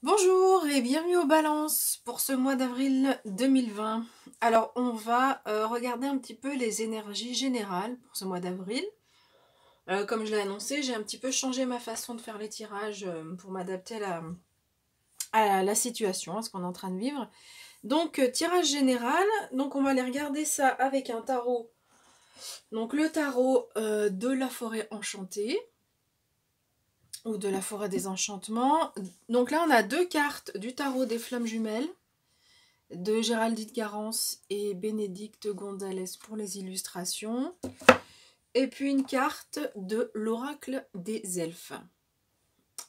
Bonjour et bienvenue aux balances pour ce mois d'avril 2020. Alors on va regarder un petit peu les énergies générales pour ce mois d'avril. Comme je l'ai annoncé, j'ai un petit peu changé ma façon de faire les tirages pour m'adapter à la situation, à ce qu'on est en train de vivre. Donc tirage général, donc on va aller regarder ça avec un tarot. Donc le tarot de la forêt enchantée ou de la forêt des enchantements. Donc là on a deux cartes du tarot des flammes jumelles de Géraldine Garance et Bénédicte Gonzalez pour les illustrations. Et puis une carte de l'oracle des elfes.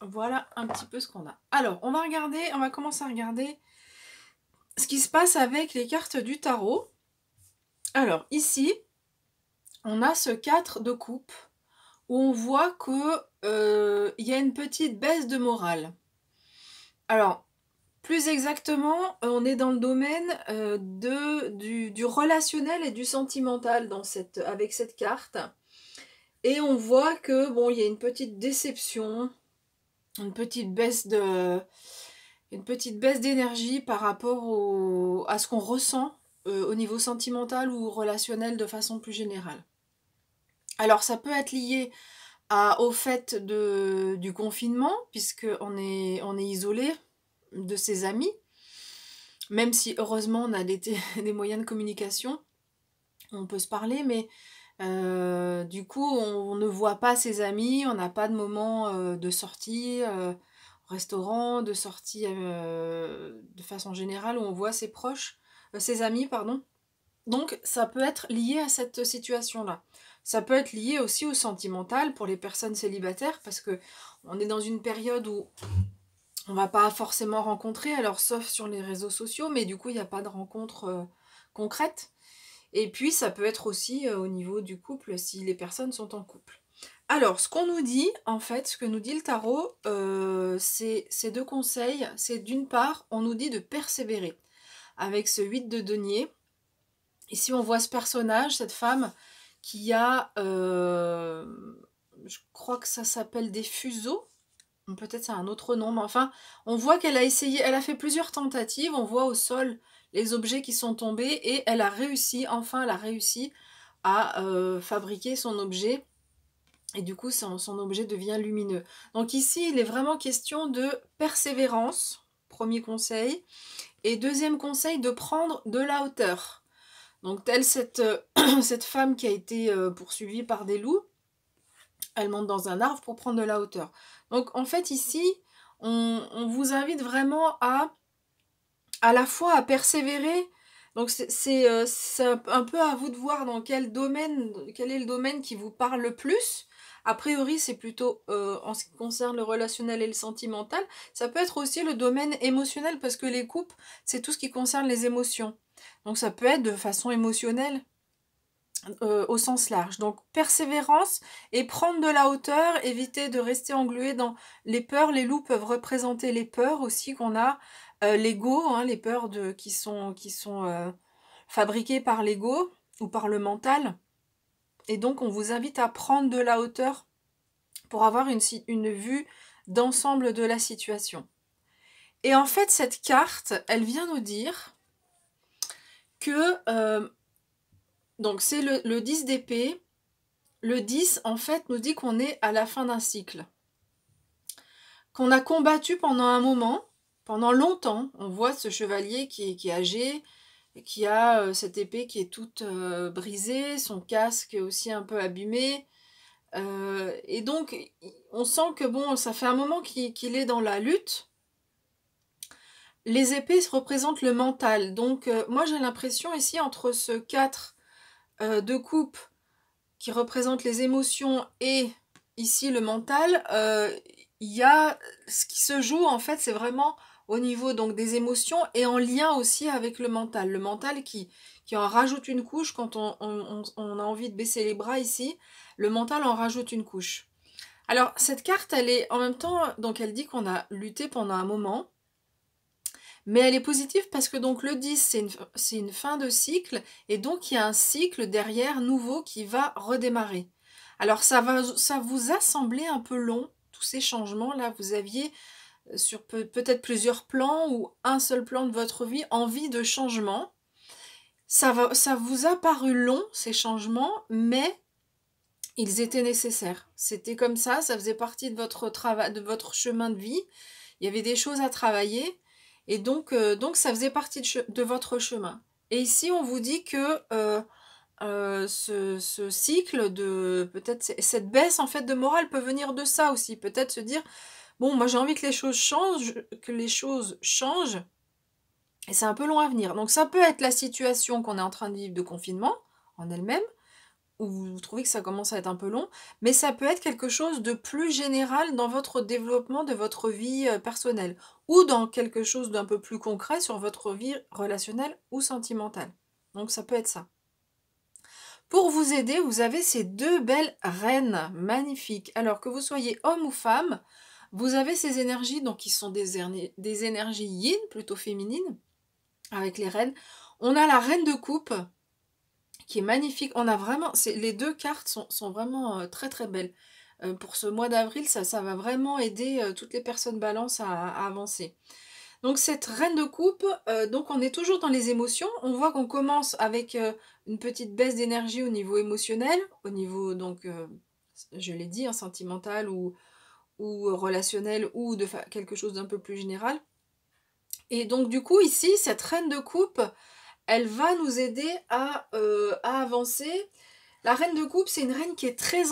Voilà un petit peu ce qu'on a. Alors, on va commencer à regarder ce qui se passe avec les cartes du tarot. Alors, ici, on a ce 4 de coupe où on voit que y a une petite baisse de morale. Alors, plus exactement, on est dans le domaine du relationnel et du sentimental avec cette carte. Et on voit que bon, il y a une petite déception, une petite baisse d'énergie par rapport à ce qu'on ressent au niveau sentimental ou relationnel de façon plus générale. Alors ça peut être lié au fait du confinement, puisqu'on est isolé de ses amis, même si heureusement on a des moyens de communication, on peut se parler, mais du coup on ne voit pas ses amis, on n'a pas de moment de sortie au restaurant, de sortie de façon générale où on voit ses proches, ses amis, pardon. Donc ça peut être lié à cette situation-là. Ça peut être lié aussi au sentimental pour les personnes célibataires, parce que on est dans une période où on va pas forcément rencontrer, alors sauf sur les réseaux sociaux, mais du coup il n'y a pas de rencontre concrète. Et puis ça peut être aussi au niveau du couple, si les personnes sont en couple. Alors ce qu'on nous dit, en fait, ce que nous dit le tarot, c'est deux conseils. C'est d'une part, on nous dit de persévérer avec ce 8 de denier. Ici on voit ce personnage, cette femme qui a, je crois que ça s'appelle des fuseaux, peut-être c'est un autre nom, mais enfin, on voit qu'elle a essayé, elle a fait plusieurs tentatives, on voit au sol les objets qui sont tombés, et elle a réussi, enfin elle a réussi à fabriquer son objet, et du coup son objet devient lumineux. Donc ici, il est vraiment question de persévérance, premier conseil, et deuxième conseil, de prendre de la hauteur. Donc telle cette femme qui a été poursuivie par des loups, elle monte dans un arbre pour prendre de la hauteur. Donc en fait ici, on vous invite vraiment à la fois à persévérer. Donc c'est un peu à vous de voir dans quel est le domaine qui vous parle le plus. A priori, c'est plutôt en ce qui concerne le relationnel et le sentimental. Ça peut être aussi le domaine émotionnel, parce que les coupes, c'est tout ce qui concerne les émotions. Donc ça peut être de façon émotionnelle, au sens large. Donc persévérance et prendre de la hauteur, éviter de rester englué dans les peurs. Les loups peuvent représenter les peurs aussi qu'on a, l'ego, hein, les peurs qui sont fabriquées par l'ego ou par le mental. Et donc on vous invite à prendre de la hauteur pour avoir une vue d'ensemble de la situation. Et en fait, cette carte, elle vient nous dire que donc c'est le 10 d'épée. Le 10, en fait, nous dit qu'on est à la fin d'un cycle. Qu'on a combattu pendant un moment, pendant longtemps. On voit ce chevalier qui est âgé, qui a cette épée qui est toute brisée, son casque aussi un peu abîmé. Et donc, on sent que bon, ça fait un moment qu'il est dans la lutte. Les épées représentent le mental. Donc, moi j'ai l'impression ici, entre ce 4 de coupe qui représente les émotions et ici le mental, il y a ce qui se joue, en fait, c'est vraiment au niveau donc des émotions et en lien aussi avec le mental. Le mental qui en rajoute une couche quand on a envie de baisser les bras ici. Le mental en rajoute une couche. Alors cette carte, elle est en même temps, donc elle dit qu'on a lutté pendant un moment, mais elle est positive parce que donc le 10, c'est une fin de cycle, et donc il y a un cycle derrière nouveau qui va redémarrer. Alors ça vous a semblé un peu long, tous ces changements là, vous aviez sur peut-être plusieurs plans ou un seul plan de votre vie, envie de changement. Ça vous a paru long, ces changements, mais ils étaient nécessaires. C'était comme ça faisait partie de votre travail, de votre chemin de vie. Il y avait des choses à travailler et donc ça faisait partie de votre chemin. Et ici, on vous dit que ce cycle de peut-être cette baisse en fait de morale peut venir de ça aussi. Peut-être se dire, bon, moi j'ai envie que les choses changent, et c'est un peu long à venir. Donc ça peut être la situation qu'on est en train de vivre de confinement en elle-même, où vous trouvez que ça commence à être un peu long, mais ça peut être quelque chose de plus général dans votre développement de votre vie personnelle, ou dans quelque chose d'un peu plus concret sur votre vie relationnelle ou sentimentale. Donc ça peut être ça. Pour vous aider, vous avez ces deux belles reines magnifiques. Alors que vous soyez homme ou femme, vous avez ces énergies, donc qui sont des énergies yin, plutôt féminines, avec les reines. On a la reine de coupe, qui est magnifique. On a vraiment, les deux cartes sont vraiment très très belles. Pour ce mois d'avril, ça va vraiment aider toutes les personnes balance à avancer. Donc cette reine de coupe, donc on est toujours dans les émotions. On voit qu'on commence avec une petite baisse d'énergie au niveau émotionnel, au niveau, donc, je l'ai dit, hein, sentimental ou relationnel ou de quelque chose d'un peu plus général. Et donc du coup ici, cette reine de coupe, elle va nous aider à avancer. La reine de coupe, c'est une reine qui est très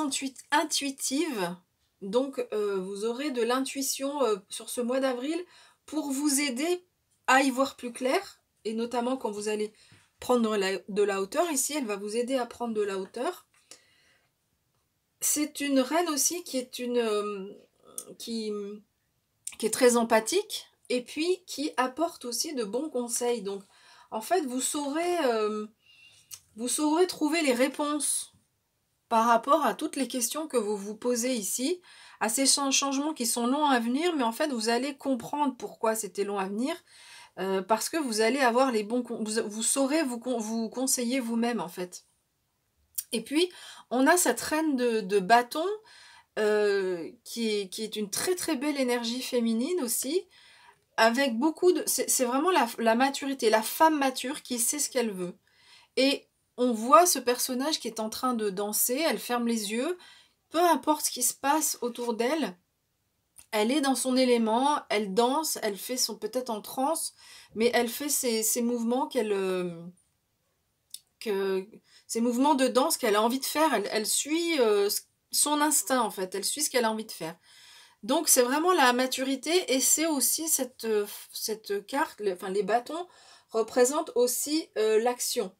intuitive. Donc vous aurez de l'intuition sur ce mois d'avril pour vous aider à y voir plus clair. Et notamment quand vous allez prendre de la hauteur. Ici, elle va vous aider à prendre de la hauteur. C'est une reine aussi qui est qui est très empathique. Et puis qui apporte aussi de bons conseils. Donc en fait, vous saurez trouver les réponses par rapport à toutes les questions que vous vous posez ici, à ces changements qui sont longs à venir, mais en fait, vous allez comprendre pourquoi c'était long à venir, parce que vous allez avoir les bons... Vous saurez vous conseiller vous-même, en fait. Et puis, on a cette reine de bâton, qui est une très très belle énergie féminine aussi, avec beaucoup de... C'est vraiment la maturité, la femme mature qui sait ce qu'elle veut. Et on voit ce personnage qui est en train de danser, elle ferme les yeux, peu importe ce qui se passe autour d'elle, elle est dans son élément, elle danse, elle fait son peut-être en transe, mais elle fait ces mouvements ces mouvements de danse qu'elle a envie de faire, elle suit son instinct en fait, elle suit ce qu'elle a envie de faire. Donc c'est vraiment la maturité et c'est aussi cette carte, enfin les bâtons représentent aussi l'action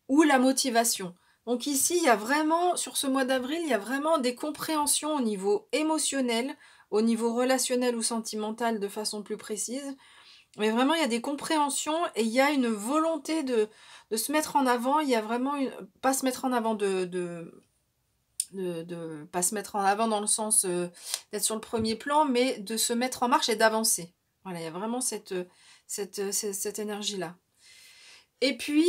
ou la motivation. Donc ici, il y a vraiment, sur ce mois d'avril, il y a vraiment des compréhensions au niveau émotionnel, au niveau relationnel ou sentimental de façon plus précise. Mais vraiment, il y a des compréhensions et il y a une volonté de se mettre en avant. Il y a vraiment pas se mettre en avant pas se mettre en avant dans le sens d'être sur le premier plan, mais de se mettre en marche et d'avancer. Voilà, il y a vraiment cette énergie-là. Et puis,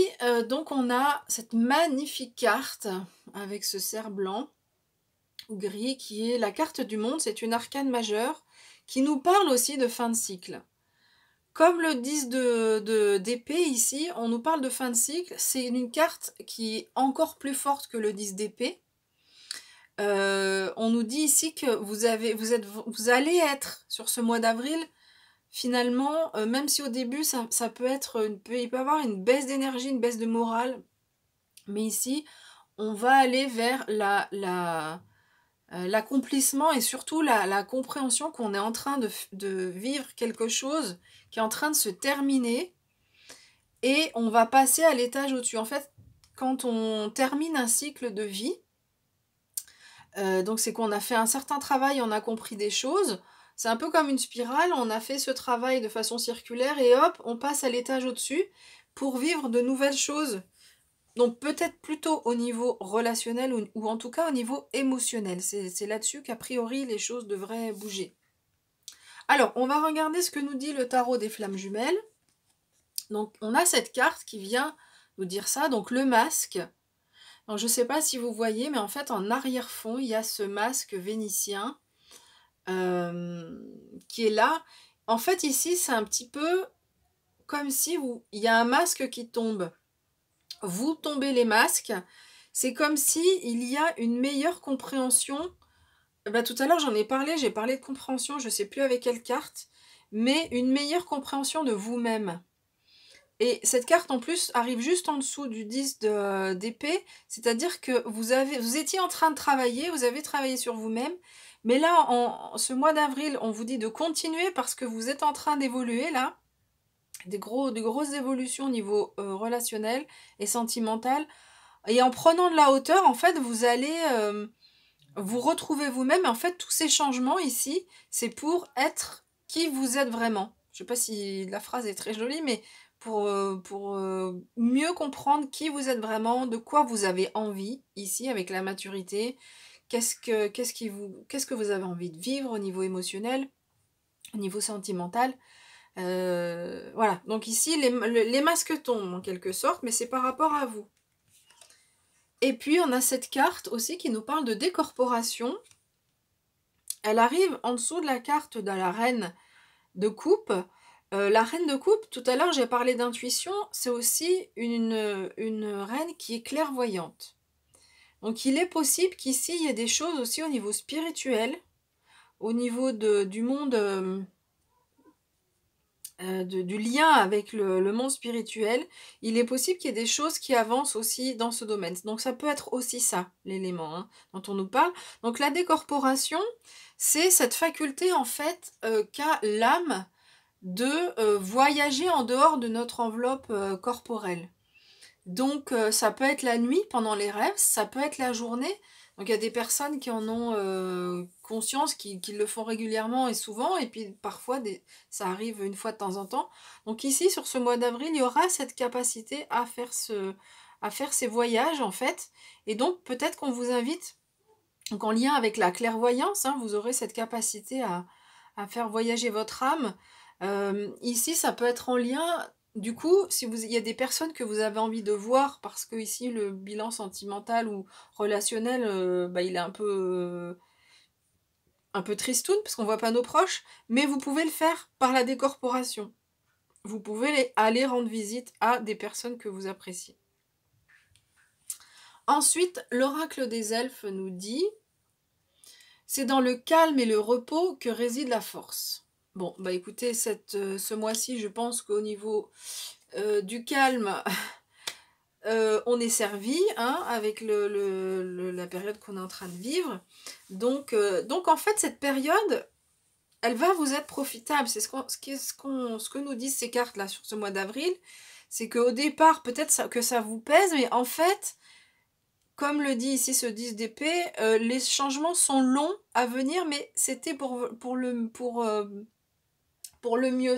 donc on a cette magnifique carte avec ce cerf blanc ou gris qui est la carte du monde. C'est une arcane majeure qui nous parle aussi de fin de cycle. Comme le 10 d'épée ici, on nous parle de fin de cycle. C'est une carte qui est encore plus forte que le 10 d'épée. On nous dit ici que vous allez être sur ce mois d'avril. Finalement, même si au début, ça peut être, il peut y avoir une baisse d'énergie, une baisse de morale, mais ici, on va aller vers l'accomplissement et surtout la compréhension qu'on est en train de vivre quelque chose qui est en train de se terminer et on va passer à l'étage au-dessus. En fait, quand on termine un cycle de vie, donc c'est qu'on a fait un certain travail, on a compris des choses. C'est un peu comme une spirale, on a fait ce travail de façon circulaire et hop, on passe à l'étage au-dessus pour vivre de nouvelles choses. Donc peut-être plutôt au niveau relationnel ou en tout cas au niveau émotionnel. C'est là-dessus qu'a priori les choses devraient bouger. Alors, on va regarder ce que nous dit le tarot des flammes jumelles. Donc on a cette carte qui vient nous dire ça, donc le masque. Alors, je ne sais pas si vous voyez, mais en fait en arrière-fond, il y a ce masque vénitien. qui est là. En fait, ici, c'est un petit peu comme si il y a un masque qui tombe. Vous tombez les masques. C'est comme si il y a une meilleure compréhension. Bah, tout à l'heure, j'en ai parlé, j'ai parlé de compréhension, je ne sais plus avec quelle carte, mais une meilleure compréhension de vous-même. Et cette carte, en plus, arrive juste en dessous du 10 d'épée, c'est-à-dire que vous étiez en train de travailler, vous avez travaillé sur vous-même, mais là, ce mois d'avril, on vous dit de continuer parce que vous êtes en train d'évoluer, là, de grosses évolutions au niveau relationnel et sentimental. Et en prenant de la hauteur, en fait, vous allez vous retrouver vous-même. En fait, tous ces changements ici, c'est pour être qui vous êtes vraiment. Je sais pas si la phrase est très jolie, mais pour mieux comprendre qui vous êtes vraiment, de quoi vous avez envie ici avec la maturité, qu'est-ce que vous avez envie de vivre au niveau émotionnel, au niveau sentimental. Voilà, donc ici les masques tombent en quelque sorte, mais c'est par rapport à vous. Et puis on a cette carte aussi qui nous parle de décorporation. Elle arrive en dessous de la carte de la reine de coupe. La reine de coupe, tout à l'heure j'ai parlé d'intuition, c'est aussi une reine qui est clairvoyante. Donc il est possible qu'ici il y ait des choses aussi au niveau spirituel, au niveau du monde, du lien avec le monde spirituel. Il est possible qu'il y ait des choses qui avancent aussi dans ce domaine. Donc ça peut être aussi ça, l'élément dont on nous parle. Donc la décorporation, c'est cette faculté en fait qu'a l'âme de voyager en dehors de notre enveloppe corporelle. Donc ça peut être la nuit pendant les rêves, ça peut être la journée. Donc il y a des personnes qui en ont conscience, qui le font régulièrement et souvent, et puis parfois ça arrive une fois de temps en temps. Donc ici, sur ce mois d'avril, il y aura cette capacité à faire ces voyages en fait. Et donc peut-être qu'on vous invite, donc en lien avec la clairvoyance, vous aurez cette capacité à faire voyager votre âme. Ici, ça peut être en lien, du coup, si il y a des personnes que vous avez envie de voir, parce que ici, le bilan sentimental ou relationnel, il est un peu tristoun, parce qu'on voit pas nos proches, mais vous pouvez le faire par la décorporation. Vous pouvez aller rendre visite à des personnes que vous appréciez. Ensuite, l'oracle des elfes nous dit: c'est dans le calme et le repos que réside la force. Bon, bah écoutez, ce mois-ci, je pense qu'au niveau du calme, on est servi avec la période qu'on est en train de vivre. Donc en fait, cette période, elle va vous être profitable. C'est ce que nous disent ces cartes-là sur ce mois d'avril. C'est qu'au départ, peut-être que ça vous pèse, mais en fait, comme le dit ici ce 10 d'épée, les changements sont longs à venir, mais c'était pour le mieux.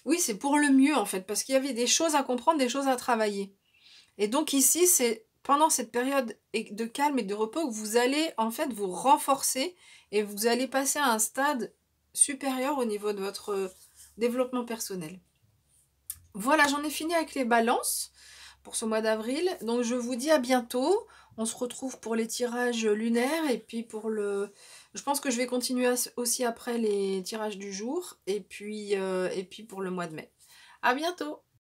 Oui, c'est pour le mieux en fait, parce qu'il y avait des choses à comprendre, des choses à travailler. Et donc ici, c'est pendant cette période de calme et de repos que vous allez en fait vous renforcer et vous allez passer à un stade supérieur au niveau de votre développement personnel. Voilà, j'en ai fini avec les balances pour ce mois d'avril. Donc je vous dis à bientôt. On se retrouve pour les tirages lunaires et puis pour le... Je pense que je vais continuer aussi après les tirages du jour et puis pour le mois de mai. À bientôt!